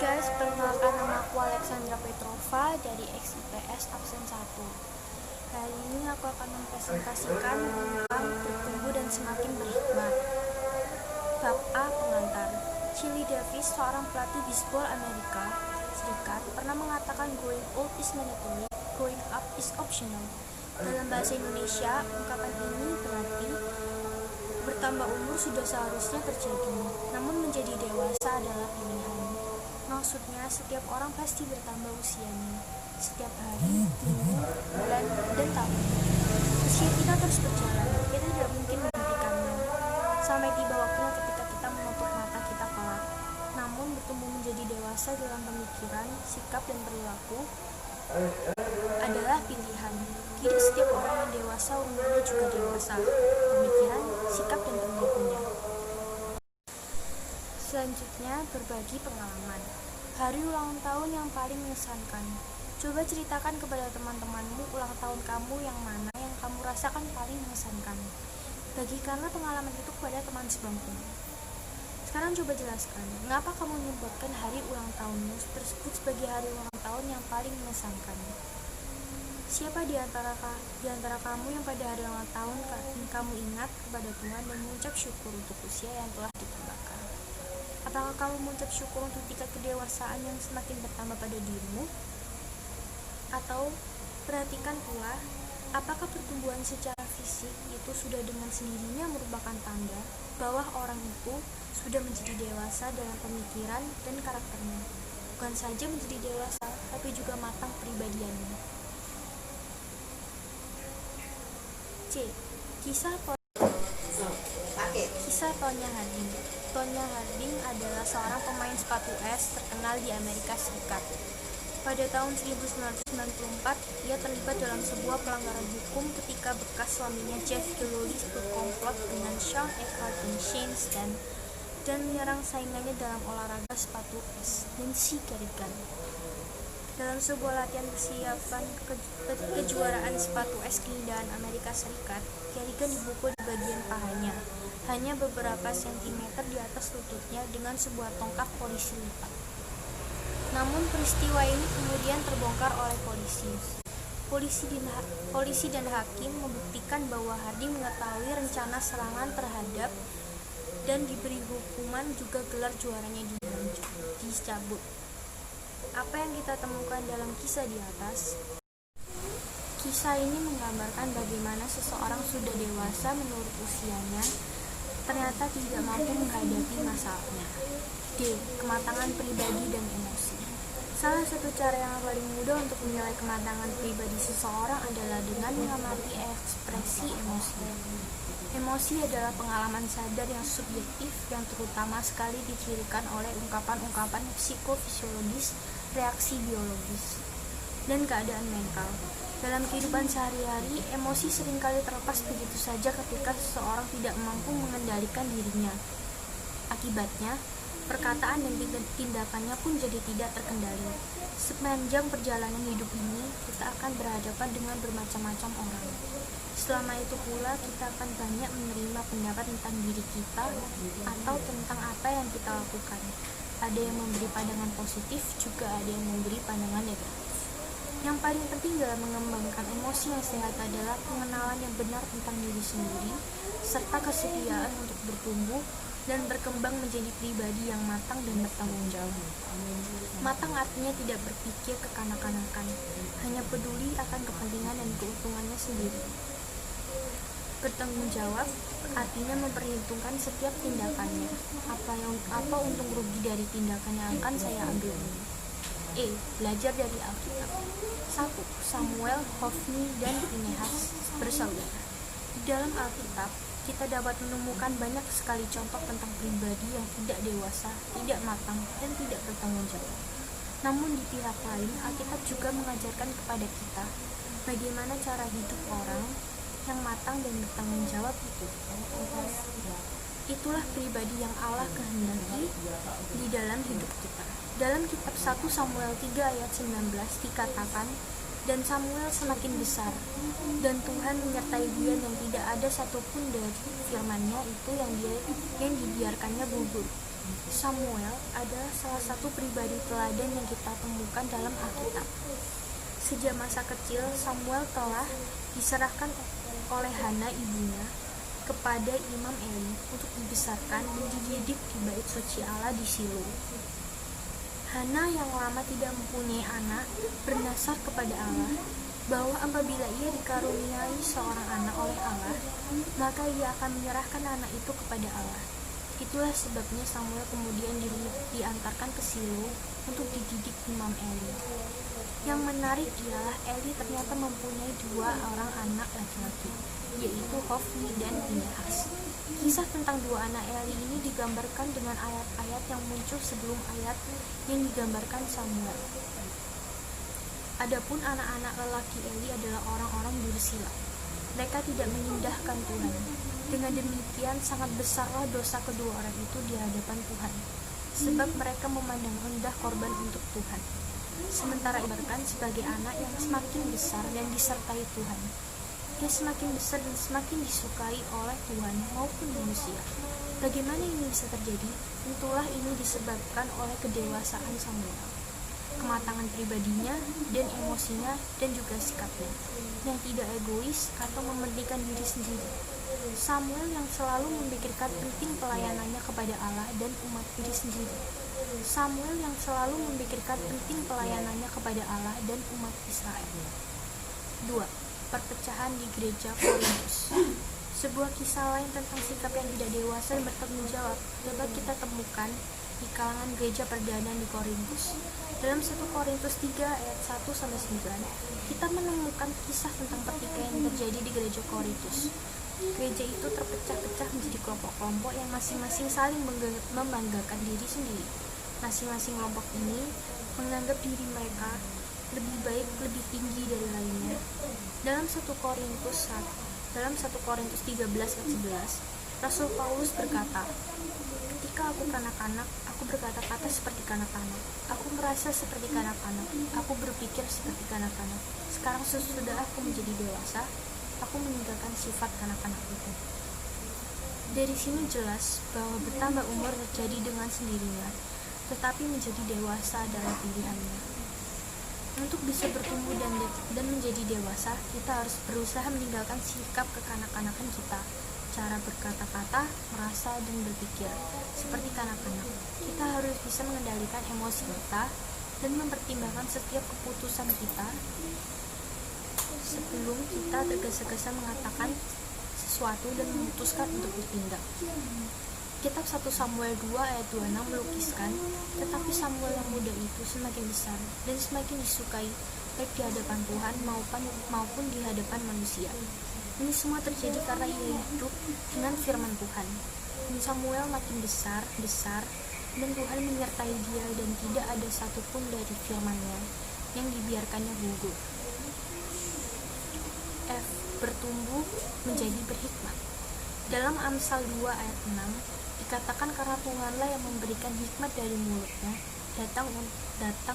Guys, perkenalkan nama aku Alexandra Petrova dari XIPS absen 1. Kali ini aku akan mempresentasikan tentang bertumbuh dan semakin berhikmat. Bab A, pengantar. Chili Davis, seorang pelatih bisbol Amerika Serikat, pernah mengatakan going old is mandatory, going up is optional. Dalam bahasa Indonesia, ungkapan ini berarti bertambah umur sudah seharusnya terjadi, namun menjadi dewasa adalah pilihan. Maksudnya, setiap orang pasti bertambah usianya, setiap hari, minggu, bulan, dan tahun. Usia kita terus berjalan, kita tidak mungkin menghentikannya. Sampai tiba waktunya ketika kita menutup mata kita kelak. Namun, bertumbuh menjadi dewasa dalam pemikiran, sikap, dan perilaku adalah pilihan. Tidak setiap orang yang dewasa umurnya juga dewasa, pemikiran, sikap, dan perilakunya. Selanjutnya, berbagi pengalaman. Hari ulang tahun yang paling mengesankan. Coba ceritakan kepada teman-temanmu ulang tahun kamu yang mana yang kamu rasakan paling mengesankan. Bagikanlah pengalaman itu kepada teman sebangku. Sekarang coba jelaskan, mengapa kamu menyebutkan hari ulang tahunmu tersebut sebagai hari ulang tahun yang paling mengesankan. Siapa di antara kamu yang pada hari ulang tahun kamu ingat kepada Tuhan dan mengucap syukur untuk usia yang telah ditambahkan? Apakah kamu mengucap syukur untuk tingkat kedewasaan yang semakin bertambah pada dirimu? Atau perhatikan pula, apakah pertumbuhan secara fisik itu sudah dengan sendirinya merupakan tanda bahwa orang itu sudah menjadi dewasa dalam pemikiran dan karakternya? Bukan saja menjadi dewasa, tapi juga matang pribadiannya. C. Kisah Tonya Harding. Tonya Harding adalah seorang pemain sepatu es terkenal di Amerika Serikat. Pada tahun 1994, ia terlibat dalam sebuah pelanggaran hukum ketika bekas suaminya Jeff Gillooly berkomplot dengan Shawn Eckhart dan Shane Stan dan menyerang saingannya dalam olahraga sepatu es, Nancy Kerrigan. Dalam sebuah latihan persiapan kejuaraan sepatu es keindahan Amerika Serikat, Kerrigan dipukul di bagian pahanya, hanya beberapa sentimeter di atas lututnya dengan sebuah tongkat polisi lipat. Namun peristiwa ini kemudian terbongkar oleh polisi. Polisi dan hakim membuktikan bahwa Harding mengetahui rencana serangan terhadap dan diberi hukuman juga gelar juaranya dicabut. Apa yang kita temukan dalam kisah di atas? Kisah ini menggambarkan bagaimana seseorang sudah dewasa menurut usianya ternyata tidak mampu menghadapi masalahnya. D. Kematangan pribadi dan emosi. Salah satu cara yang paling mudah untuk menilai kematangan pribadi seseorang adalah dengan mengamati ekspresi emosi. Emosi adalah pengalaman sadar yang subjektif yang terutama sekali dicirikan oleh ungkapan-ungkapan psikofisiologis, reaksi biologis, dan keadaan mental. Dalam kehidupan sehari-hari, emosi seringkali terlepas begitu saja ketika seseorang tidak mampu mengendalikan dirinya. Akibatnya, perkataan dan tindakannya pun jadi tidak terkendali. Sepanjang perjalanan hidup ini, kita akan berhadapan dengan bermacam-macam orang. Selama itu pula, kita akan banyak menerima pendapat tentang diri kita atau tentang apa yang kita lakukan. Ada yang memberi pandangan positif, juga ada yang memberi pandangan negatif. Yang paling penting dalam mengembangkan emosi yang sehat adalah pengenalan yang benar tentang diri sendiri, serta kesetiaan untuk bertumbuh dan berkembang menjadi pribadi yang matang dan bertanggung jawab. Matang artinya tidak berpikir kekanak-kanakan, hanya peduli akan kepentingan dan keuntungannya sendiri. Bertanggung jawab artinya memperhitungkan setiap tindakannya. Apa untung rugi dari tindakan yang akan saya ambil ini? E. Belajar dari Alkitab. 1. Samuel, Hofni, dan Finehas bersaudara. Di dalam Alkitab, kita dapat menemukan banyak sekali contoh tentang pribadi yang tidak dewasa, tidak matang, dan tidak bertanggung jawab. Namun di pihak lain, Alkitab juga mengajarkan kepada kita bagaimana cara hidup orang yang matang dan bertanggung jawab itu. Itulah pribadi yang Allah kehendaki di dalam hidup kita. Dalam kitab 1 Samuel 3 ayat 19 dikatakan, dan Samuel semakin besar, dan Tuhan menyertai dia dan tidak ada satupun dari firman-Nya itu yang dibiarkannya gugur. Samuel adalah salah satu pribadi teladan yang kita temukan dalam Alkitab. Sejak masa kecil, Samuel telah diserahkan oleh Hana ibunya kepada Imam Eli untuk dibesarkan dan dididik di bait suci Allah di Shilo. Hana yang lama tidak mempunyai anak bernasar kepada Allah bahwa apabila ia dikaruniai seorang anak oleh Allah, maka ia akan menyerahkan anak itu kepada Allah. Itulah sebabnya Samuel kemudian diantarkan ke Shilo untuk dididik Imam Eli. Yang menarik ialah Eli ternyata mempunyai 2 orang anak laki-laki, yaitu Hofni dan Pinehas. Kisah tentang 2 anak Eli ini digambarkan dengan ayat-ayat yang muncul sebelum ayat yang digambarkan Samuel. Adapun anak-anak lelaki Eli adalah orang-orang dursila. Mereka tidak mengindahkan Tuhan. Dengan demikian sangat besarlah dosa kedua orang itu di hadapan Tuhan, sebab mereka memandang rendah korban untuk Tuhan. Sementara ibaratkan sebagai anak yang semakin besar dan disertai Tuhan, dia semakin besar dan semakin disukai oleh Tuhan maupun manusia. Bagaimana ini bisa terjadi? Tentulah ini disebabkan oleh kedewasaan Samuel, kematangan pribadinya dan emosinya dan juga sikapnya yang tidak egois atau mementingkan diri sendiri. Samuel yang selalu memikirkan penting pelayanannya kepada Allah dan umat diri sendiri. Samuel yang selalu memikirkan penting pelayanannya kepada Allah dan umat Israel. 2. Perpecahan di gereja Korintus. Sebuah kisah lain tentang sikap yang tidak dewasa dan bertanggung jawab dapat kita temukan di kalangan gereja perdana di Korintus. Dalam 1 Korintus 3 ayat 1-9, kita menemukan kisah tentang pertikaian yang terjadi di gereja Korintus. Gereja itu terpecah-pecah menjadi kelompok-kelompok yang masing-masing saling membanggakan diri sendiri. Masing-masing kelompok ini menganggap diri mereka lebih baik, lebih tinggi dari lainnya. Dalam 1 Korintus 13 ayat 11, Rasul Paulus berkata, "Ketika aku kanak-kanak, aku berkata-kata seperti kanak-kanak. Aku merasa seperti kanak-kanak. Aku berpikir seperti kanak-kanak. Sekarang sesudah aku menjadi dewasa, aku meninggalkan sifat kanak-kanak itu." Dari sini jelas bahwa bertambah umur terjadi dengan sendirinya, tetapi menjadi dewasa adalah pilihannya. Untuk bisa bertumbuh dan menjadi dewasa, kita harus berusaha meninggalkan sikap kekanak-kanakan kita, cara berkata-kata, merasa, dan berpikir seperti kanak-kanak. Kita harus bisa mengendalikan emosi kita dan mempertimbangkan setiap keputusan kita sebelum kita tergesa-gesa mengatakan sesuatu dan memutuskan untuk bertindak. Kitab 1 Samuel 2 ayat 26 melukiskan, tetapi Samuel yang muda itu semakin besar dan semakin disukai baik di hadapan Tuhan maupun di hadapan manusia. Ini semua terjadi karena ia hidup dengan firman Tuhan. Dan Samuel makin besar, dan Tuhan menyertai dia dan tidak ada satupun dari firman-Nya yang dibiarkannya gugur. F. Bertumbuh menjadi berhikmat. Dalam Amsal 2 ayat 6 dikatakan karena Tuhanlah yang memberikan hikmat dari mulutnya, datang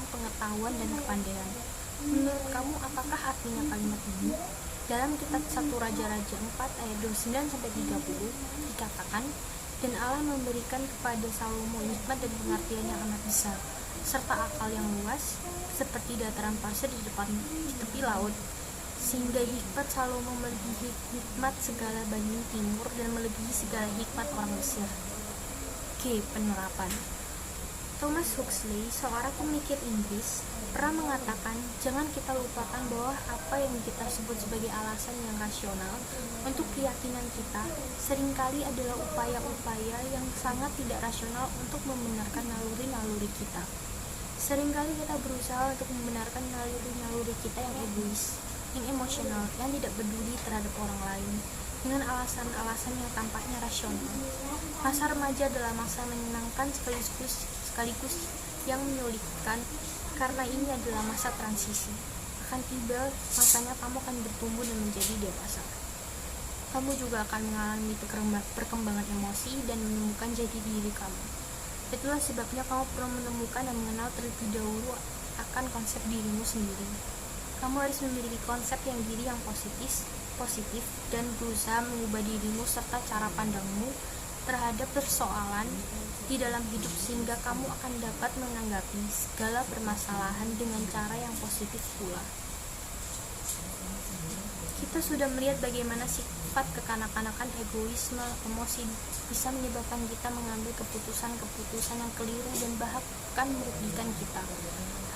pengetahuan dan kepandaian. Menurut kamu apakah artinya kalimat ini? Dalam kitab 1 Raja-Raja 4 ayat 29-30 dikatakan, "Dan Allah memberikan kepada Salomo hikmat dan pengertian yang amat besar, serta akal yang luas, seperti dataran pasir di tepi laut, sehingga hikmat Salomo melebihi hikmat segala bani timur dan melebihi segala hikmat orang Mesir." G. Penerapan. Thomas Huxley, seorang pemikir Inggris, pernah mengatakan, jangan kita lupakan bahwa apa yang kita sebut sebagai alasan yang rasional untuk keyakinan kita seringkali adalah upaya-upaya yang sangat tidak rasional untuk membenarkan naluri-naluri kita. Seringkali kita berusaha untuk membenarkan naluri-naluri kita yang egois, yang emosional, yang tidak peduli terhadap orang lain, dengan alasan-alasan yang tampaknya rasional. Masa remaja adalah masa menyenangkan sekaligus yang menyulitkan, karena ini adalah masa transisi. Akan tiba masanya kamu akan bertumbuh dan menjadi dewasa. Kamu juga akan mengalami perkembangan emosi dan menemukan jati diri kamu. Itulah sebabnya kamu perlu menemukan dan mengenal terlebih dahulu akan konsep dirimu sendiri. Kamu harus memiliki konsep diri yang positif dan berusaha mengubah dirimu serta cara pandangmu terhadap persoalan di dalam hidup sehingga kamu akan dapat menanggapi segala permasalahan dengan cara yang positif pula. Kita sudah melihat bagaimana sifat kekanak-kanakan, egoisme, emosi bisa menyebabkan kita mengambil keputusan-keputusan yang keliru dan bahkan merugikan kita.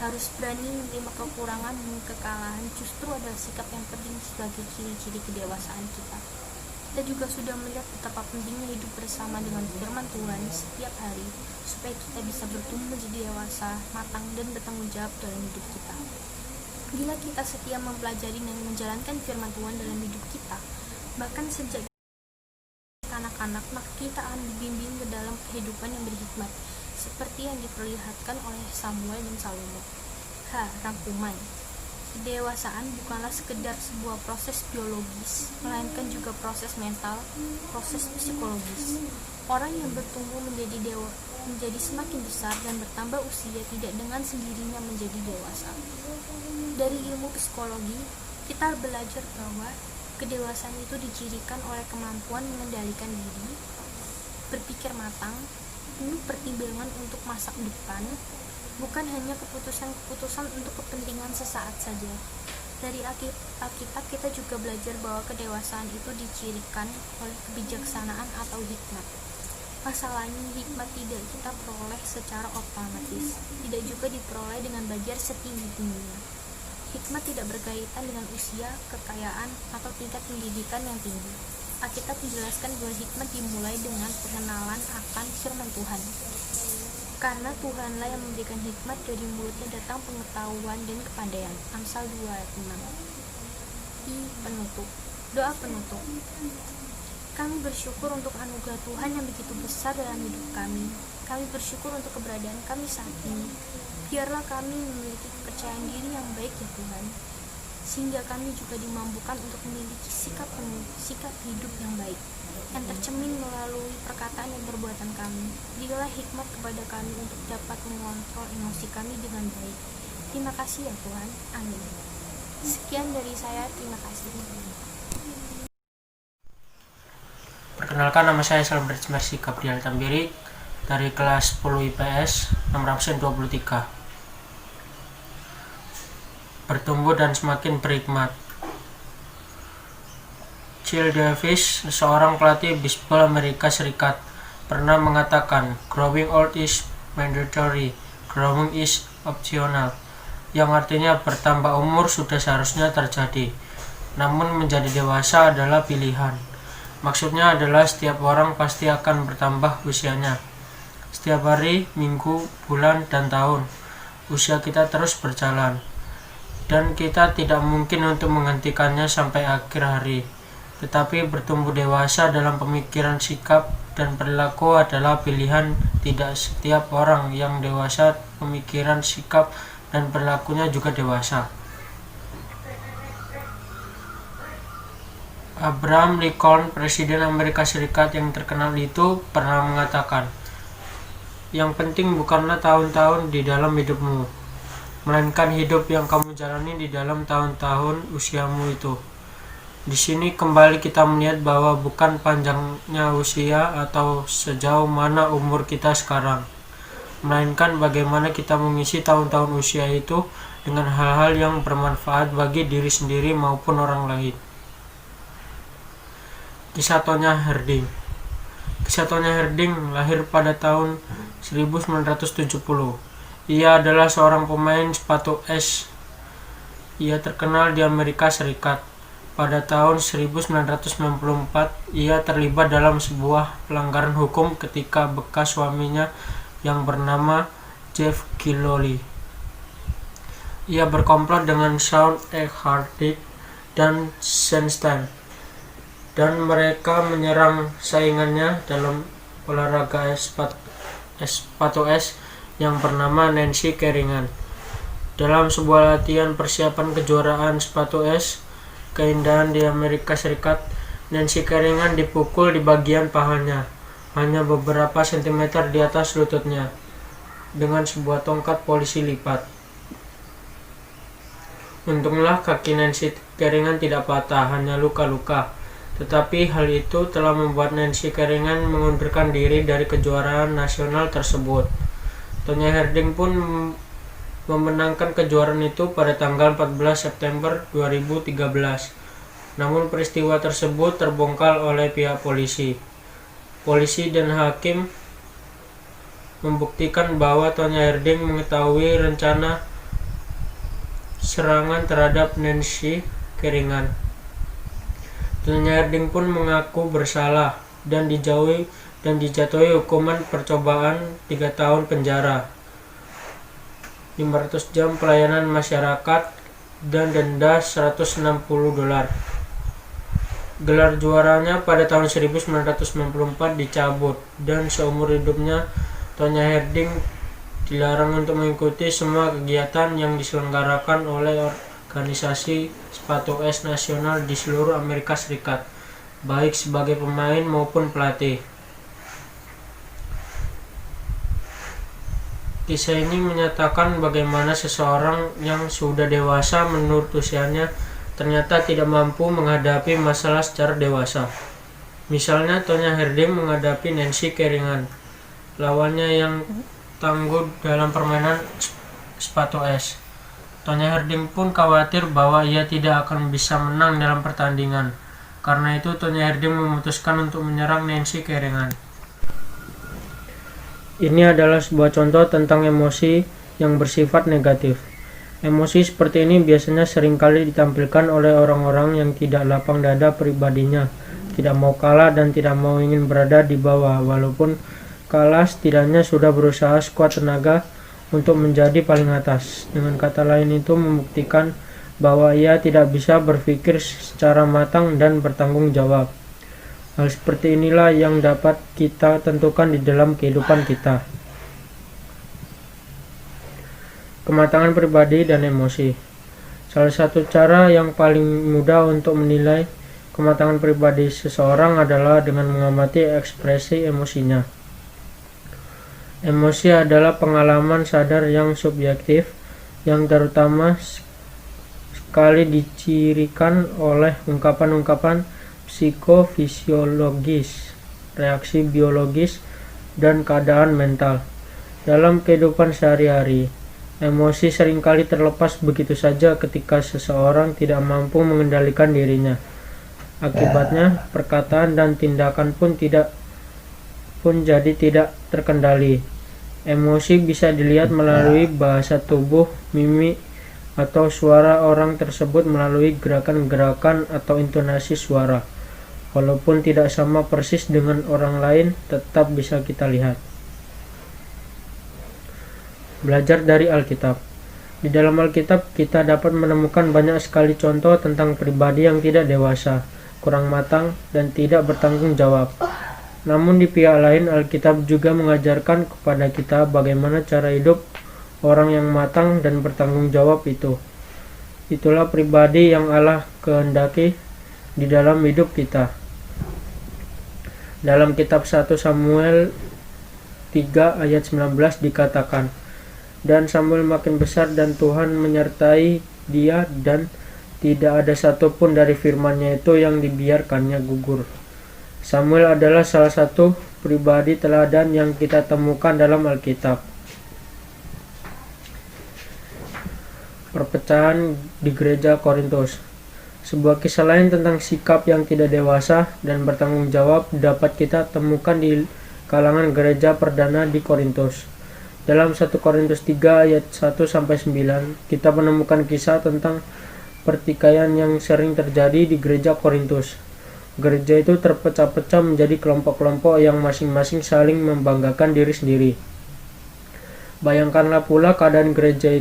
Harus berani menerima kekurangan dan kekalahan justru adalah sikap yang penting sebagai ciri-ciri kedewasaan kita. Kita juga sudah melihat betapa pentingnya hidup bersama dengan firman Tuhan setiap hari supaya kita bisa bertumbuh menjadi dewasa, matang, dan bertanggung jawab dalam hidup kita. Bila kita setia mempelajari dan menjalankan firman Tuhan dalam hidup kita, bahkan sejak anak-anak, maka kita akan dibimbing ke dalam kehidupan yang berhikmat, seperti yang diperlihatkan oleh Samuel dan Salomo. Rangkuman. Kedewasaan bukanlah sekedar sebuah proses biologis, melainkan juga proses mental, proses psikologis. Orang yang bertumbuh menjadi semakin besar dan bertambah usia tidak dengan sendirinya menjadi dewasa. Dari ilmu psikologi, kita belajar bahwa kedewasaan itu dicirikan oleh kemampuan mengendalikan diri, berpikir matang, penuh pertimbangan untuk masa depan, bukan hanya keputusan-keputusan untuk kepentingan sesaat saja. Dari Alkitab kita juga belajar bahwa kedewasaan itu dicirikan oleh kebijaksanaan atau hikmat. Masalahnya, hikmat tidak kita peroleh secara otomatis, tidak juga diperoleh dengan belajar setinggi-tingginya. Hikmat tidak berkaitan dengan usia, kekayaan, atau tingkat pendidikan yang tinggi. Alkitab menjelaskan bahwa hikmat dimulai dengan pengenalan akan firman Tuhan. Karena Tuhanlah yang memberikan hikmat, dari mulutnya datang pengetahuan dan kepandaian. Amsal 2 ayat 6. Doa penutup. Kami bersyukur untuk anugerah Tuhan yang begitu besar dalam hidup kami. Kami bersyukur untuk keberadaan kami saat ini. Biarlah kami memiliki kepercayaan diri yang baik ya Tuhan, sehingga kami juga dimampukan untuk memiliki sikap hidup yang baik, yang tercermin melalui perkataan dan perbuatan kami. Berilah hikmat kepada kami untuk dapat mengontrol emosi kami dengan baik. Terima kasih ya Tuhan. Amin. Sekian dari saya, terima kasih. Perkenalkan, nama saya Salbert Mercy Gabriel Tambirik dari kelas 10 IPS nomor absen 23. Bertumbuh dan semakin berhikmat. Jill Davis, seorang pelatih bisbol Amerika Serikat, pernah mengatakan, "Growing old is mandatory, growing is optional," yang artinya bertambah umur sudah seharusnya terjadi, namun menjadi dewasa adalah pilihan. Maksudnya adalah setiap orang pasti akan bertambah usianya. Setiap hari, minggu, bulan, dan tahun, usia kita terus berjalan. Dan kita tidak mungkin untuk menghentikannya sampai akhir hari. Tetapi bertumbuh dewasa dalam pemikiran, sikap, dan perilaku adalah pilihan. Tidak setiap orang yang dewasa, pemikiran, sikap, dan perilakunya juga dewasa. Abraham Lincoln, Presiden Amerika Serikat yang terkenal itu, pernah mengatakan, "Yang penting bukanlah tahun-tahun di dalam hidupmu, melainkan hidup yang kamu jalani di dalam tahun-tahun usiamu itu." Di sini kembali kita melihat bahwa bukan panjangnya usia atau sejauh mana umur kita sekarang, melainkan bagaimana kita mengisi tahun-tahun usia itu dengan hal-hal yang bermanfaat bagi diri sendiri maupun orang lain. Kisah Tonya Harding. Kisah Tonya Harding lahir pada tahun 1970. Ia adalah seorang pemain sepatu es. Ia terkenal di Amerika Serikat. Pada tahun 1994, ia terlibat dalam sebuah pelanggaran hukum ketika bekas suaminya yang bernama Jeff Gillooly. Ia berkomplot dengan Sean Harding dan Sandstein, dan mereka menyerang saingannya dalam olahraga sepatu es yang bernama Nancy Kerrigan. Dalam sebuah latihan persiapan kejuaraan sepatu es keindahan di Amerika Serikat, Nancy Kerrigan dipukul di bagian pahanya, hanya beberapa sentimeter di atas lututnya, dengan sebuah tongkat polisi lipat. Untunglah kaki Nancy Kerrigan tidak patah, hanya luka-luka. Tetapi hal itu telah membuat Nancy Kerrigan mengundurkan diri dari kejuaraan nasional tersebut. Tonya Harding pun memenangkan kejuaraan itu pada tanggal 14 September 2013. Namun peristiwa tersebut terbongkar oleh pihak polisi. Polisi dan hakim membuktikan bahwa Tonya Harding mengetahui rencana serangan terhadap Nancy Kerrigan. Tonya Harding pun mengaku bersalah dan dijatuhi hukuman percobaan 3 tahun penjara, 500 jam pelayanan masyarakat, dan denda $160. Gelar juaranya pada tahun 1994 dicabut, dan seumur hidupnya Tonya Harding dilarang untuk mengikuti semua kegiatan yang diselenggarakan oleh organisasi sepatu es nasional di seluruh Amerika Serikat, baik sebagai pemain maupun pelatih. Kisah ini menyatakan bagaimana seseorang yang sudah dewasa menurut usianya ternyata tidak mampu menghadapi masalah secara dewasa. Misalnya Tonya Harding menghadapi Nancy Kerrigan, lawannya yang tangguh dalam permainan sepatu es. Tonya Harding pun khawatir bahwa ia tidak akan bisa menang dalam pertandingan. Karena itu Tonya Harding memutuskan untuk menyerang Nancy Kerrigan. Ini adalah sebuah contoh tentang emosi yang bersifat negatif. Emosi seperti ini biasanya seringkali ditampilkan oleh orang-orang yang tidak lapang dada pribadinya, tidak mau kalah dan tidak mau ingin berada di bawah. Walaupun kalah, setidaknya sudah berusaha sekuat tenaga untuk menjadi paling atas. Dengan kata lain, itu membuktikan bahwa ia tidak bisa berpikir secara matang dan bertanggung jawab. Hal seperti inilah yang dapat kita tentukan di dalam kehidupan kita. Kematangan pribadi dan emosi. Salah satu cara yang paling mudah untuk menilai kematangan pribadi seseorang adalah dengan mengamati ekspresi emosinya. Emosi adalah pengalaman sadar yang subjektif, yang terutama sekali dicirikan oleh ungkapan-ungkapan psikofisiologis, reaksi biologis, dan keadaan mental. Dalam kehidupan sehari-hari, emosi seringkali terlepas begitu saja ketika seseorang tidak mampu mengendalikan dirinya. Akibatnya, perkataan dan tindakan pun jadi tidak terkendali. Emosi bisa dilihat melalui bahasa tubuh, mimik, atau suara orang tersebut melalui gerakan-gerakan atau intonasi suara. Walaupun tidak sama persis dengan orang lain, tetap bisa kita lihat. Belajar dari Alkitab. Di dalam Alkitab, kita dapat menemukan banyak sekali contoh tentang pribadi yang tidak dewasa, kurang matang, dan tidak bertanggung jawab. Namun di pihak lain, Alkitab juga mengajarkan kepada kita bagaimana cara hidup orang yang matang dan bertanggung jawab itu. Itulah pribadi yang Allah kehendaki di dalam hidup kita. Dalam kitab 1 Samuel 3 ayat 19 dikatakan, "Dan Samuel makin besar dan Tuhan menyertai dia dan tidak ada satupun dari firman-Nya itu yang dibiarkannya gugur." Samuel adalah salah satu pribadi teladan yang kita temukan dalam Alkitab. Perpecahan di gereja Korintus. Sebuah kisah lain tentang sikap yang tidak dewasa dan bertanggung jawab dapat kita temukan di kalangan gereja perdana di Korintus. Dalam 1 Korintus 3 ayat 1-9, kita menemukan kisah tentang pertikaian yang sering terjadi di gereja Korintus. Gereja itu terpecah-pecah menjadi kelompok-kelompok yang masing-masing saling membanggakan diri sendiri. Bayangkanlah pula keadaan gereja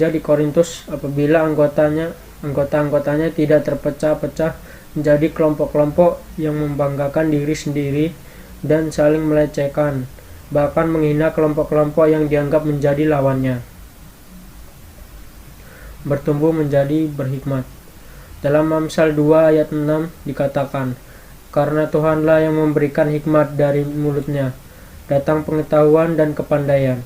di Korintus apabila anggota-anggotanya tidak terpecah-pecah menjadi kelompok-kelompok yang membanggakan diri sendiri dan saling melecehkan, bahkan menghina kelompok-kelompok yang dianggap menjadi lawannya. Bertumbuh menjadi berhikmat. Dalam Amsal 2 ayat 6 dikatakan, "Karena Tuhanlah yang memberikan hikmat dari mulutnya, datang pengetahuan dan kepandaian."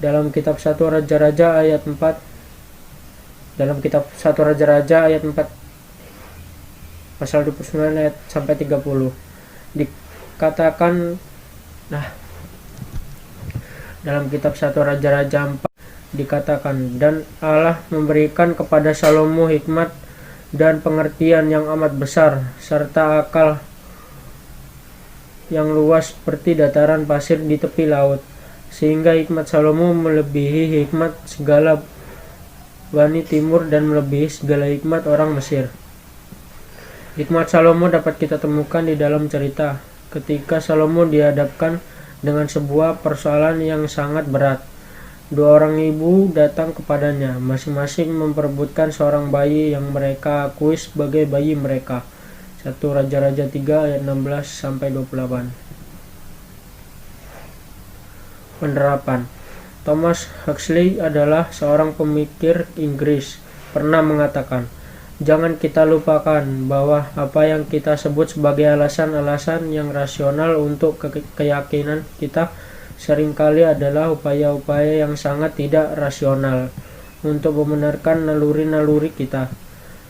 Dalam kitab 1 Raja-Raja ayat 4 pasal 29 ayat sampai 30. Dikatakan dalam kitab 1 Raja-Raja 4 dikatakan, dan Allah memberikan kepada Salomo hikmat dan pengertian yang amat besar serta akal yang luas seperti dataran pasir di tepi laut, sehingga hikmat Salomo melebihi hikmat segala bani timur dan melebihi segala hikmat orang Mesir. Hikmat Salomo dapat kita temukan di dalam cerita ketika Salomo dihadapkan dengan sebuah persoalan yang sangat berat. Dua orang ibu datang kepadanya, masing-masing memperebutkan seorang bayi yang mereka akui sebagai bayi mereka. 1 Raja-Raja 3 ayat 16 sampai 28. Penerapan. Thomas Huxley adalah seorang pemikir Inggris, pernah mengatakan, jangan kita lupakan bahwa apa yang kita sebut sebagai alasan-alasan yang rasional untuk keyakinan kita seringkali adalah upaya-upaya yang sangat tidak rasional untuk membenarkan naluri-naluri kita.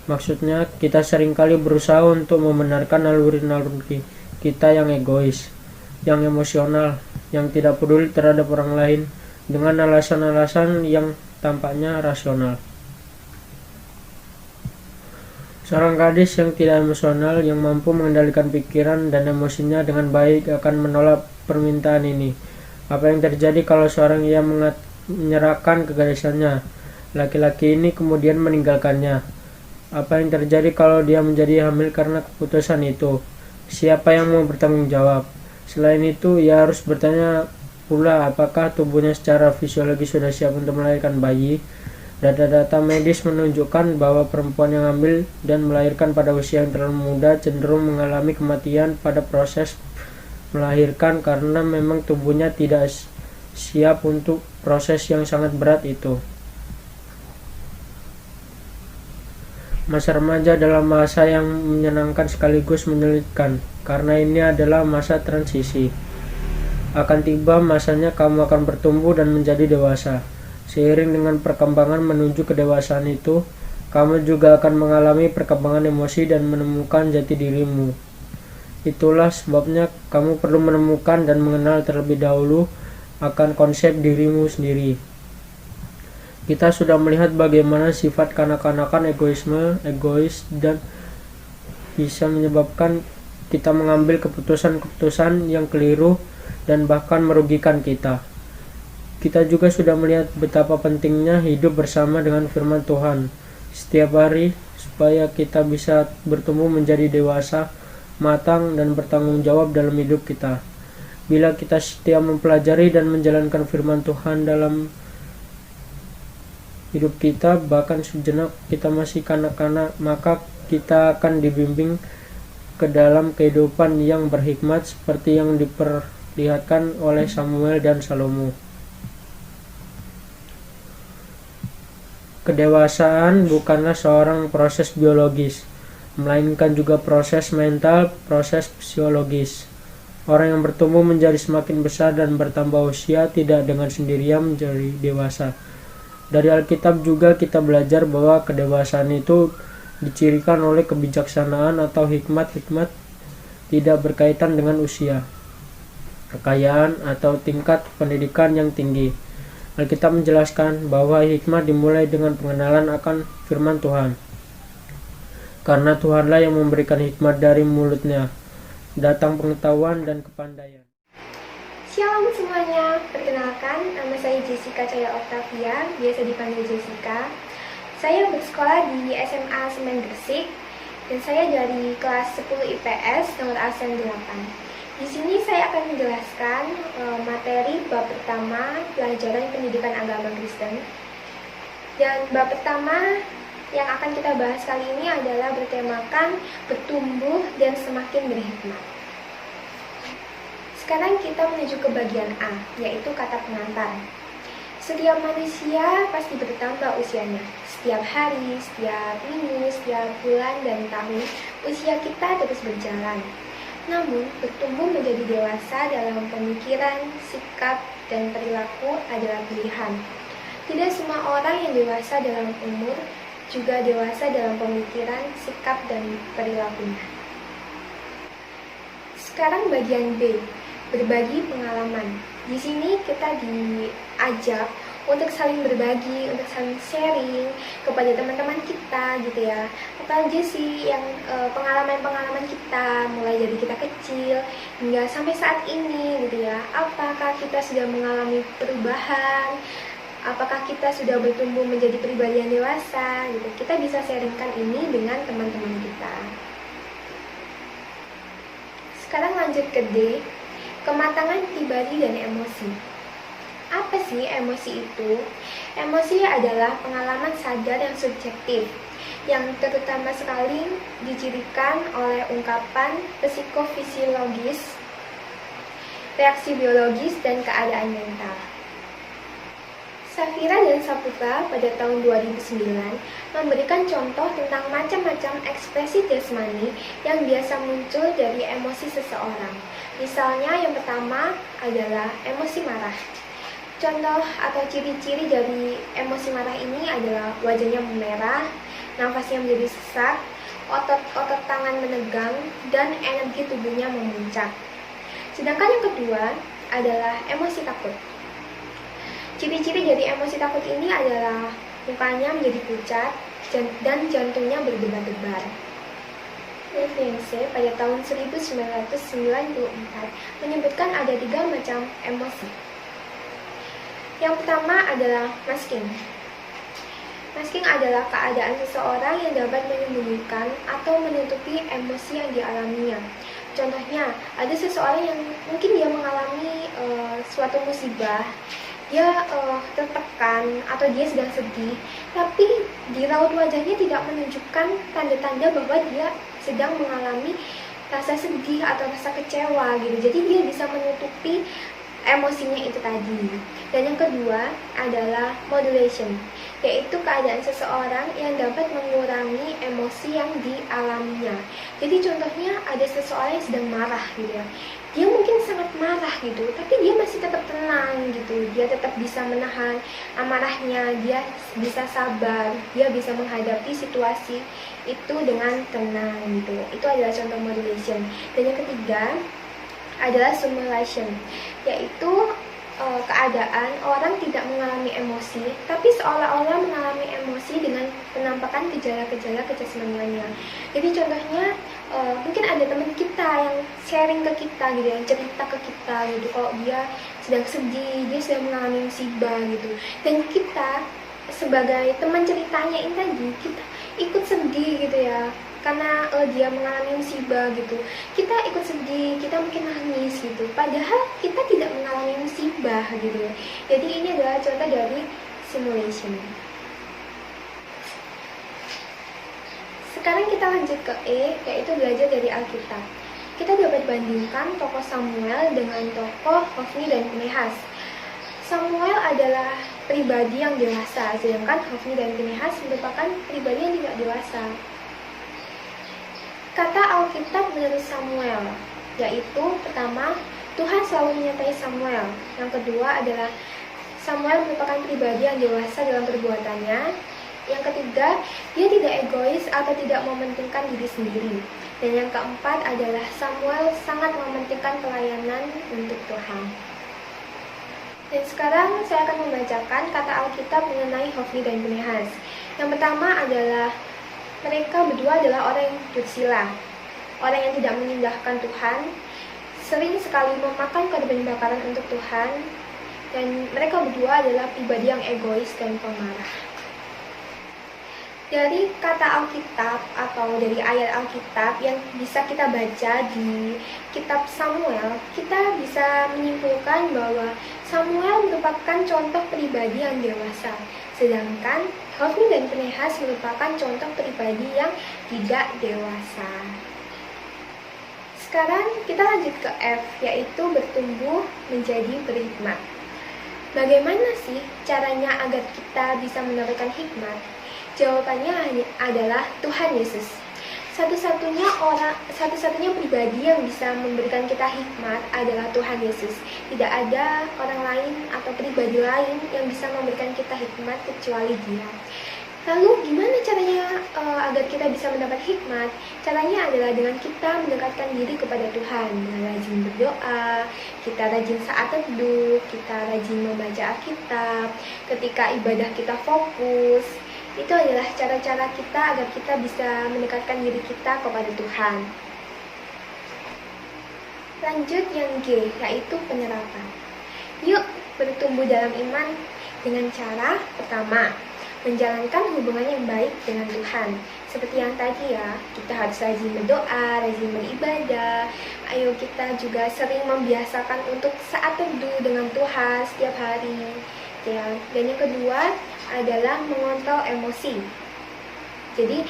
Maksudnya, kita seringkali berusaha untuk membenarkan naluri-naluri kita yang egois, yang emosional, yang tidak peduli terhadap orang lain dengan alasan-alasan yang tampaknya rasional. Seorang gadis yang tidak emosional, yang mampu mengendalikan pikiran dan emosinya dengan baik akan menolak permintaan ini. Apa yang terjadi kalau seorang yang menyerahkan kegadisannya? Laki-laki ini kemudian meninggalkannya. Apa yang terjadi kalau dia menjadi hamil karena keputusan itu? Siapa yang mau bertanggung jawab? Selain itu, ia harus bertanya pula apakah tubuhnya secara fisiologis sudah siap untuk melahirkan bayi. Data-data medis menunjukkan bahwa perempuan yang hamil dan melahirkan pada usia yang terlalu muda cenderung mengalami kematian pada proses melahirkan karena memang tubuhnya tidak siap untuk proses yang sangat berat itu. Masa remaja adalah masa yang menyenangkan sekaligus menyulitkan, karena ini adalah masa transisi. Akan tiba masanya kamu akan bertumbuh dan menjadi dewasa. Seiring dengan perkembangan menuju kedewasaan itu, kamu juga akan mengalami perkembangan emosi dan menemukan jati dirimu. Itulah sebabnya kamu perlu menemukan dan mengenal terlebih dahulu akan konsep dirimu sendiri. Kita sudah melihat bagaimana sifat kanak-kanakan egois dan bisa menyebabkan kita mengambil keputusan-keputusan yang keliru dan bahkan merugikan kita. Kita juga sudah melihat betapa pentingnya hidup bersama dengan firman Tuhan setiap hari supaya kita bisa bertumbuh menjadi dewasa, matang, dan bertanggung jawab dalam hidup kita. Bila kita setia mempelajari dan menjalankan firman Tuhan dalam hidup kita, bahkan sejenak kita masih kanak-kanak, maka kita akan dibimbing ke dalam kehidupan yang berhikmat seperti yang diperlihatkan oleh Samuel dan Salomo. Kedewasaan bukanlah seorang proses biologis, melainkan juga proses mental, proses psikologis. Orang yang bertumbuh menjadi semakin besar dan bertambah usia tidak dengan sendirinya menjadi dewasa. Dari Alkitab juga kita belajar bahwa kedewasaan itu dicirikan oleh kebijaksanaan atau hikmat tidak berkaitan dengan usia, kekayaan, atau tingkat pendidikan yang tinggi. Alkitab menjelaskan bahwa hikmat dimulai dengan pengenalan akan firman Tuhan. Karena Tuhanlah yang memberikan hikmat dari mulutnya, datang pengetahuan dan kepandaian. Shalom semuanya, perkenalkan nama saya Jessica Caya Octavia, biasa dipanggil Jessica. Saya bersekolah di SMA Semen Gresik dan saya dari kelas 10 IPS nomor absen 8. Di sini saya akan menjelaskan materi bab pertama pelajaran pendidikan agama Kristen. Dan bab pertama yang akan kita bahas kali ini adalah bertemakan bertumbuh dan semakin berhikmat. Sekarang kita menuju ke bagian A, yaitu kata pengantar. Setiap manusia pasti bertambah usianya. Setiap hari, setiap minggu, setiap bulan dan tahun, usia kita terus berjalan. Namun, bertumbuh menjadi dewasa dalam pemikiran, sikap, dan perilaku adalah pilihan. Tidak semua orang yang dewasa dalam umur juga dewasa dalam pemikiran, sikap, dan perilakunya. Sekarang bagian B, berbagi pengalaman. Di sini kita diajak untuk saling berbagi, untuk saling sharing kepada teman-teman kita gitu ya. Apa aja sih yang pengalaman-pengalaman kita mulai dari kita kecil hingga sampai saat ini gitu ya. Apakah kita sudah mengalami perubahan? Apakah kita sudah bertumbuh menjadi pribadi yang dewasa gitu. Kita bisa sharingkan ini dengan teman-teman kita. Sekarang lanjut ke D, kematangan pribadi dan emosi. Apa sih emosi itu? Emosi adalah pengalaman sadar yang subjektif, yang terutama sekali dicirikan oleh ungkapan psikofisiologis, reaksi biologis, dan keadaan mental. Safira dan Saputra pada tahun 2009 memberikan contoh tentang macam-macam ekspresi jasmani yang biasa muncul dari emosi seseorang. Misalnya yang pertama adalah emosi marah. Contoh atau ciri-ciri dari emosi marah ini adalah wajahnya memerah, nafasnya menjadi sesak, otot-otot tangan menegang, dan energi tubuhnya memuncak. Sedangkan yang kedua adalah emosi takut. Ciri-ciri dari emosi takut ini adalah mukanya menjadi pucat dan jantungnya berdebar-debar. Firenze pada tahun 1994 menyebutkan ada 3 macam emosi. Yang pertama adalah masking. Masking adalah keadaan seseorang yang dapat menyembunyikan atau menutupi emosi yang dialaminya. Contohnya, ada seseorang yang mungkin dia mengalami suatu musibah, dia tertekan atau dia sedang sedih, tapi di raut wajahnya tidak menunjukkan tanda-tanda bahwa dia sedang mengalami rasa sedih atau rasa kecewa gitu. Jadi dia bisa menutupi emosinya itu tadi. Dan yang kedua adalah modulation, yaitu keadaan seseorang yang dapat mengurangi emosi yang dialaminya. Jadi contohnya ada seseorang yang sedang marah gitu ya. Dia mungkin sangat marah gitu, tapi dia masih tetap tenang gitu. Dia tetap bisa menahan amarahnya, dia bisa sabar, dia bisa menghadapi situasi itu dengan tenang gitu. Itu adalah contoh modulation. Dan yang ketiga adalah simulation, yaitu keadaan orang tidak mengalami emosi, tapi seolah-olah mengalami emosi dengan penampakan gejala-gejala kejasmaniannya. Jadi contohnya mungkin ada teman kita yang sharing ke kita gitu, yang cerita ke kita gitu, kalau dia sedang sedih, dia sedang mengalami musibah gitu, dan kita sebagai teman ceritanya ini tadi, kita ikut sedih gitu ya, karena dia mengalami musibah gitu, kita ikut sedih, kita mungkin nangis gitu, padahal kita tidak mengalami musibah gitu ya. Jadi ini adalah contoh dari simulation. Sekarang kita lanjut ke E, yaitu belajar dari Alkitab. Kita dapat bandingkan tokoh Samuel dengan tokoh Hofni dan Finehas. Samuel adalah pribadi yang dewasa, sedangkan Hofni dan Finehas merupakan pribadi yang tidak dewasa. Kata Alkitab menurut Samuel, yaitu pertama, Tuhan selalu menyertai Samuel. Yang kedua adalah Samuel merupakan pribadi yang dewasa dalam perbuatannya. Yang ketiga, dia tidak egois atau tidak mementingkan diri sendiri. Dan yang keempat adalah Samuel sangat mementingkan pelayanan untuk Tuhan. Dan sekarang saya akan membacakan kata Alkitab mengenai Hofni dan Finehas. Yang pertama adalah mereka berdua adalah orang yang dursila, orang yang tidak mengindahkan Tuhan, sering sekali memakan korban bakaran untuk Tuhan, dan mereka berdua adalah pribadi yang egois dan pemarah. Dari kata Alkitab atau dari ayat Alkitab yang bisa kita baca di kitab Samuel, kita bisa menyimpulkan bahwa Samuel merupakan contoh pribadi yang dewasa, sedangkan Hofni dan Finehas merupakan contoh pribadi yang tidak dewasa. Sekarang kita lanjut ke F, yaitu bertumbuh menjadi berhikmat. Bagaimana sih caranya agar kita bisa mendapatkan hikmat? Jawabannya adalah Tuhan Yesus. Satu-satunya pribadi yang bisa memberikan kita hikmat adalah Tuhan Yesus. Tidak ada orang lain atau pribadi lain yang bisa memberikan kita hikmat kecuali Dia. Lalu gimana caranya agar kita bisa mendapat hikmat? Caranya adalah dengan kita mendekatkan diri kepada Tuhan, dengan rajin berdoa, kita rajin saat teduh, kita rajin membaca Alkitab, ketika ibadah kita fokus. Itu adalah cara-cara kita agar kita bisa mendekatkan diri kita kepada Tuhan. Lanjut yang G, yaitu penyerapan. Yuk bertumbuh dalam iman dengan cara pertama, menjalankan hubungan yang baik dengan Tuhan. Seperti yang tadi ya, kita harus rajin berdoa, rajin beribadah. Ayo kita juga sering membiasakan untuk saat teduh dengan Tuhan setiap hari. Ya. Dan yang kedua adalah mengontrol emosi. Jadi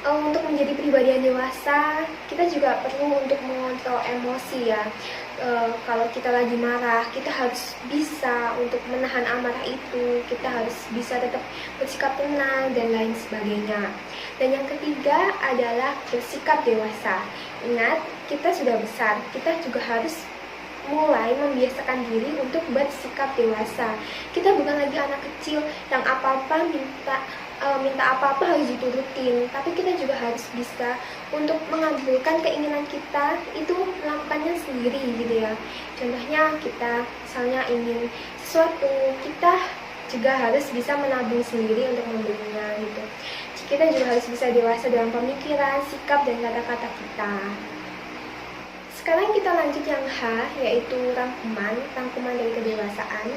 untuk menjadi pribadi yang dewasa, kita juga perlu untuk mengontrol emosi ya. Kalau kita lagi marah, kita harus bisa untuk menahan amarah itu. Kita harus bisa tetap bersikap tenang dan lain sebagainya. Dan yang ketiga adalah bersikap dewasa. Ingat, kita sudah besar, kita juga harus mulai membiasakan diri untuk bersikap dewasa. Kita bukan lagi anak kecil yang apa-apa minta apa-apa harus diturutin, tapi kita juga harus bisa untuk mengabulkan keinginan kita itu melakukannya sendiri gitu ya. Contohnya kita misalnya ingin sesuatu, kita juga harus bisa menabung sendiri untuk membelinya gitu. Kita juga harus bisa dewasa dalam pemikiran, sikap, dan kata-kata kita. Sekarang kita lanjut yang H, yaitu rangkuman dari kedewasaan.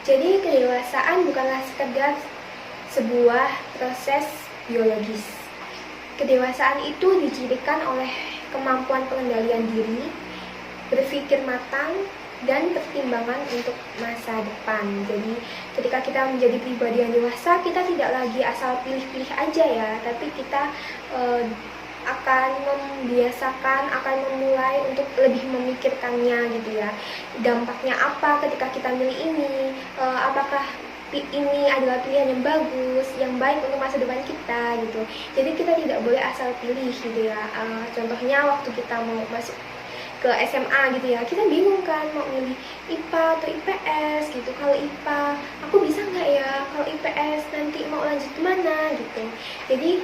Jadi kedewasaan bukanlah sekedar sebuah proses biologis. Kedewasaan itu dicirikan oleh kemampuan pengendalian diri, berpikir matang, dan pertimbangan untuk masa depan. Jadi ketika kita menjadi pribadi yang dewasa, kita tidak lagi asal pilih-pilih aja ya, tapi kita akan membiasakan, akan memulai untuk lebih memikirkannya gitu ya. Dampaknya apa ketika kita milih ini, apakah ini adalah pilihan yang bagus, yang baik untuk masa depan kita gitu. Jadi kita tidak boleh asal pilih gitu ya. Contohnya waktu kita mau masuk ke SMA gitu ya, kita bingung kan mau milih IPA atau IPS gitu. Kalau IPA aku bisa nggak ya, kalau IPS nanti mau lanjut kemana gitu. Jadi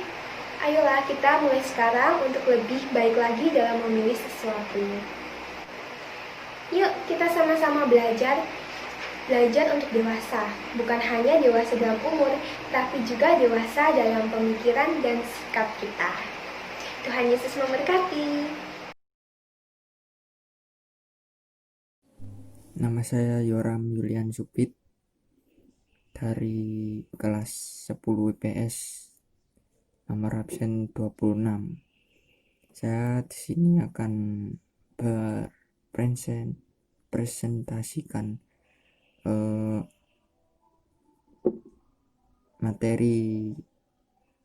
ayolah kita mulai sekarang untuk lebih baik lagi dalam memilih sesuatu. Yuk kita sama-sama belajar untuk dewasa, bukan hanya dewasa dalam umur, tapi juga dewasa dalam pemikiran dan sikap kita. Tuhan Yesus memberkati. Nama saya Yoram Yulian Supit dari kelas 10 IPS, nomor absen 26. Saya di sini akan presentasikan materi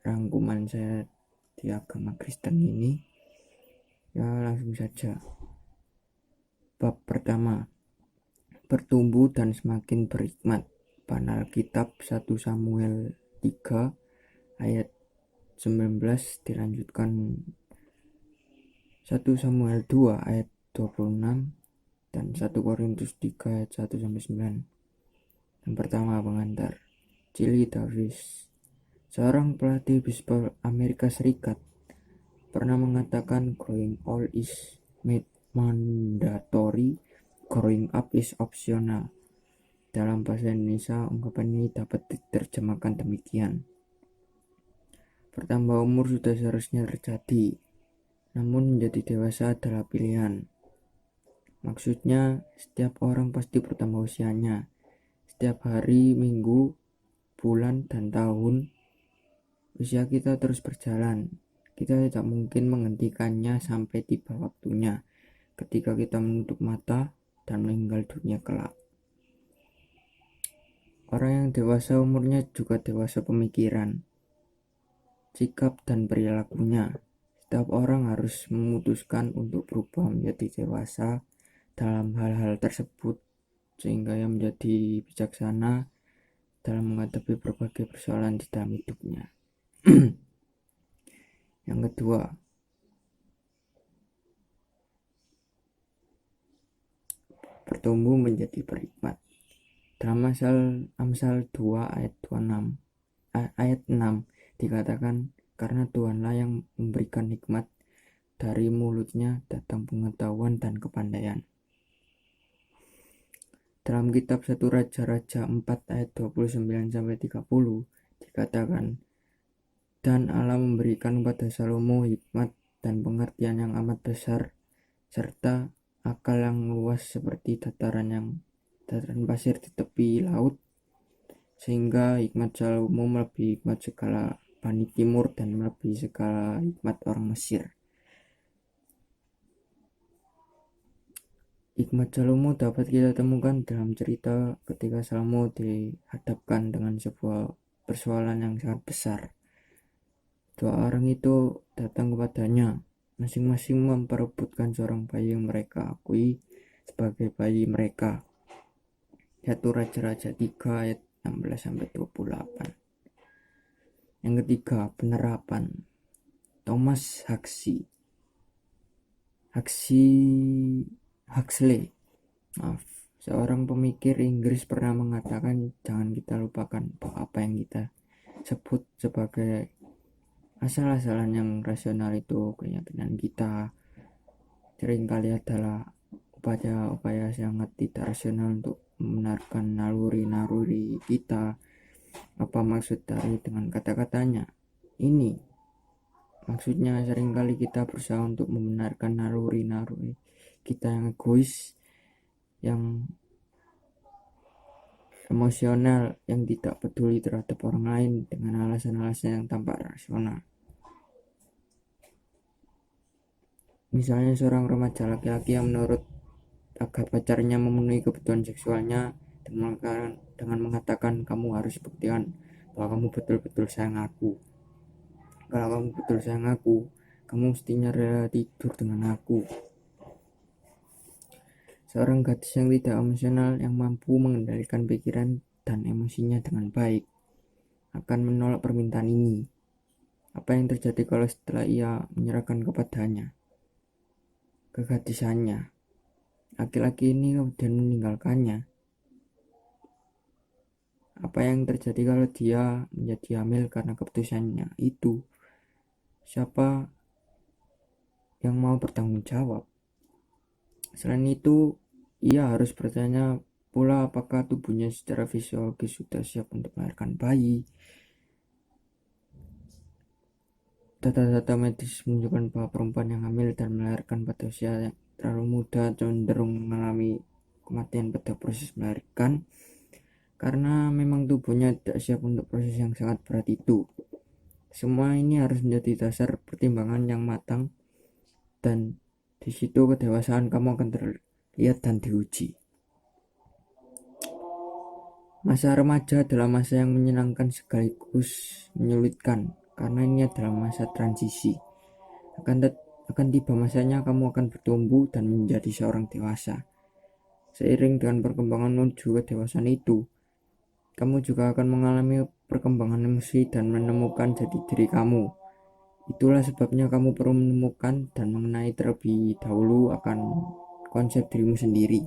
rangkuman saya di agama Kristen ini. Ya langsung saja. Bab pertama, bertumbuh dan semakin berhikmat. Pada Alkitab 1 Samuel 3 ayat 19 dilanjutkan 1 Samuel 2 ayat 26 dan 1 Korintus 3 ayat 1-9. Yang pertama, pengantar. Chili Davis, seorang pelatih bisbol Amerika Serikat, pernah mengatakan growing old is made mandatory, growing up is optional. Dalam bahasa Indonesia, ungkapan ini dapat diterjemahkan demikian: bertambah umur sudah seharusnya terjadi, namun menjadi dewasa adalah pilihan. Maksudnya, setiap orang pasti bertambah usianya. Setiap hari, minggu, bulan, dan tahun, usia kita terus berjalan. Kita tidak mungkin menghentikannya sampai tiba waktunya, ketika kita menutup mata dan meninggal dunia kelak. Orang yang dewasa umurnya juga dewasa pemikiran, sikap, dan perilakunya. Setiap orang harus memutuskan untuk berubah menjadi dewasa dalam hal-hal tersebut, sehingga ia menjadi bijaksana dalam menghadapi berbagai persoalan di dalam hidupnya. Yang kedua, bertumbuh menjadi berhikmat. Dalam Amsal 2 ayat 26 ayat 6 dikatakan, karena Tuhanlah yang memberikan hikmat, dari mulutnya datang pengetahuan dan kepandaian. Dalam kitab 1 Raja-Raja 4 ayat 29-30 dikatakan, dan Allah memberikan kepada Salomo hikmat dan pengertian yang amat besar, serta akal yang luas seperti dataran pasir di tepi laut, sehingga hikmat Salomo melebihi hikmat segala Bani Timur dan melebihi segala hikmat orang Mesir. Hikmat Salomo dapat kita temukan dalam cerita ketika Salomo dihadapkan dengan sebuah persoalan yang sangat besar. Dua orang itu datang kepadanya, masing-masing memperebutkan seorang bayi yang mereka akui sebagai bayi mereka. 1 Raja-Raja 3 ayat 16-28. Yang ketiga, penerapan. Thomas Huxley, seorang pemikir Inggris pernah mengatakan, jangan kita lupakan bahwa apa yang kita sebut sebagai asal-asalan yang rasional itu keyakinan kita seringkali adalah upaya-upaya sangat tidak rasional untuk membenarkan naluri-naluri kita. Apa maksud dari dengan kata-katanya ini? Maksudnya seringkali kita berusaha untuk membenarkan naluri-naluri kita yang egois, yang emosional, yang tidak peduli terhadap orang lain dengan alasan-alasan yang tampak rasional. Misalnya seorang remaja laki-laki yang menurut agar pacarnya memenuhi kebutuhan seksualnya dengan mengatakan, kamu harus buktikan bahwa kamu betul-betul sayang aku. Kalau kamu betul sayang aku, kamu mestinya rela tidur dengan aku. Seorang gadis yang tidak emosional, yang mampu mengendalikan pikiran dan emosinya dengan baik, akan menolak permintaan ini. Apa yang terjadi kalau setelah ia menyerahkan kepadanya kegadisannya, laki-laki ini kemudian meninggalkannya? Apa yang terjadi kalau dia menjadi hamil karena keputusannya itu? Siapa yang mau bertanggung jawab? Selain itu, ia harus bertanya pula apakah tubuhnya secara fisiologis sudah siap untuk melahirkan bayi. Data-data medis menunjukkan bahwa perempuan yang hamil dan melahirkan pada usia yang terlalu muda cenderung mengalami kematian pada proses melahirkan, karena memang tubuhnya tidak siap untuk proses yang sangat berat itu. Semua ini harus menjadi dasar pertimbangan yang matang, dan di situ kedewasaan kamu akan terlihat dan diuji. Masa remaja adalah masa yang menyenangkan sekaligus menyulitkan, karena ini adalah masa transisi. Akan tiba masanya kamu akan bertumbuh dan menjadi seorang dewasa. Seiring dengan perkembangan menuju kedewasaan itu, kamu juga akan mengalami perkembangan emosi dan menemukan jati diri kamu. Itulah sebabnya kamu perlu menemukan dan mengenai terlebih dahulu akan konsep dirimu sendiri.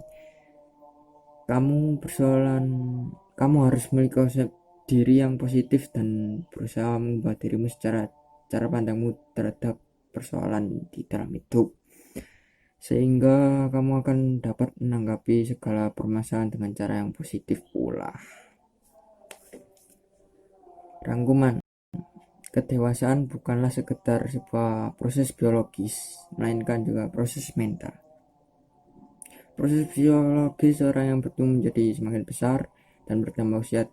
Kamu harus memiliki konsep diri yang positif dan berusaha mengubah dirimu secara cara pandangmu terhadap persoalan di dalam hidup, sehingga kamu akan dapat menanggapi segala permasalahan dengan cara yang positif pula. Rangkuman. Kedewasaan bukanlah sekedar sebuah proses biologis, melainkan juga proses mental. Proses biologis orang yang bertumbuh menjadi semakin besar dan bertambah usia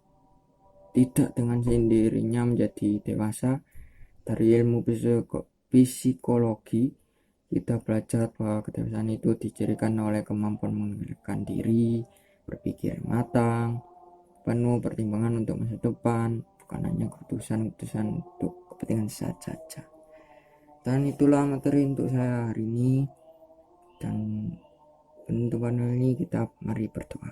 tidak dengan sendirinya menjadi dewasa. Dari ilmu psikologi, kita belajar bahwa kedewasaan itu dicirikan oleh kemampuan mengendalikan diri, berpikir matang, penuh pertimbangan untuk masa depan, bukan hanya keputusan-keputusan untuk kepentingan saja. Dan itulah materi untuk saya hari ini, dan penutupan ini kita mari berdoa.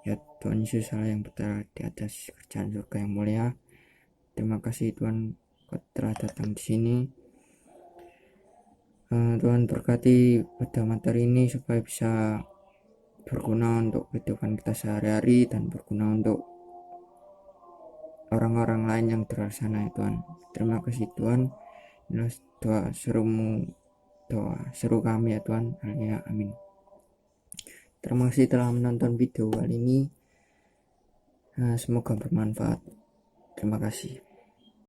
Ya Tuhan Yesus Allah yang berada di atas kerajaan surga yang mulia, terima kasih Tuhan Kau telah datang di sini. Tuhan berkati pada materi ini supaya bisa berguna untuk kehidupan kita sehari-hari dan berguna untuk orang-orang lain yang di luar sana ya Tuhan. Terima kasih Tuhan. Doa seru kami ya Tuhan. Haleluya, amin. Terima kasih telah menonton video kali ini. Semoga bermanfaat. Terima kasih.